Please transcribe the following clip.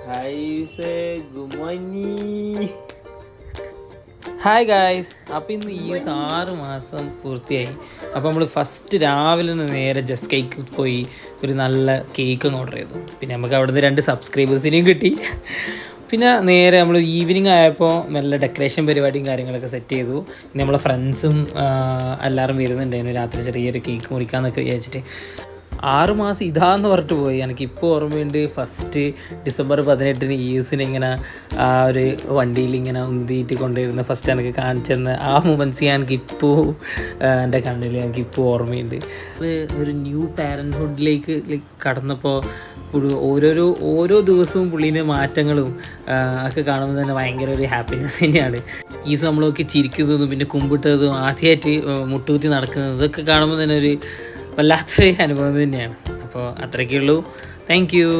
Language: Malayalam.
ഹായ് ഗായ്സ്, അപ്പോൾ ഇന്ന് ഈ 6 മാസം പൂർത്തിയായി. അപ്പോൾ നമ്മൾ ഫസ്റ്റ് രാവിലെ നിന്ന് നേരെ ജസ്റ്റ് കേക്ക് പോയി ഒരു നല്ല കേക്ക് ഓർഡർ ചെയ്തു. പിന്നെ നമുക്ക് അവിടുന്ന് 2 സബ്സ്ക്രൈബേഴ്സിനെയും കിട്ടി. പിന്നെ നേരെ നമ്മൾ ഈവനിങ് ആയപ്പോൾ നല്ല ഡെക്കറേഷൻ പരിപാടിയും കാര്യങ്ങളൊക്കെ സെറ്റ് ചെയ്തു. പിന്നെ നമ്മളെ ഫ്രണ്ട്സും എല്ലാവരും വരുന്നുണ്ടായിരുന്നു. രാത്രി ചെറിയൊരു കേക്ക് മുറിക്കാമെന്നൊക്കെ വിചാരിച്ചിട്ട് 6 മാസം ഇതാന്ന് പറഞ്ഞിട്ട് പോയി. എനിക്കിപ്പോൾ ഓർമ്മയുണ്ട്, ഫസ്റ്റ് ഡിസംബർ 18 യൂസിന് ഇങ്ങനെ ആ ഒരു വണ്ടിയിൽ ഇങ്ങനെ ഉന്തിയിട്ട് കൊണ്ടുവരുന്ന ഫസ്റ്റ് എനിക്ക് കാണിച്ചെന്ന് ആ മൊമെൻറ്റ്സ് എനിക്കിപ്പോൾ എൻ്റെ കണ്ണിൽ എനിക്കിപ്പോൾ ഓർമ്മയുണ്ട്. ഒരു ന്യൂ പാരൻറ്ഹുഡിലേക്ക് കടന്നപ്പോൾ ഓരോ ദിവസവും പുള്ളീൻ്റെ മാറ്റങ്ങളും ഒക്കെ കാണുമ്പോൾ തന്നെ ഭയങ്കര ഒരു ഹാപ്പിനെസ് തന്നെയാണ്. ഈ നമ്മളൊക്കെ ചിരിക്കുന്നതും പിന്നെ കുമ്പിട്ടതും ആദ്യമായിട്ട് മുട്ടുകുത്തി നടക്കുന്നതും ഇതൊക്കെ കാണുമ്പോൾ തന്നെ ഒരു വല്ലാത്തൊരു അനുഭവം തന്നെയാണ്. അപ്പോൾ അത്രയൊക്കെ ഉള്ളൂ. Thank you.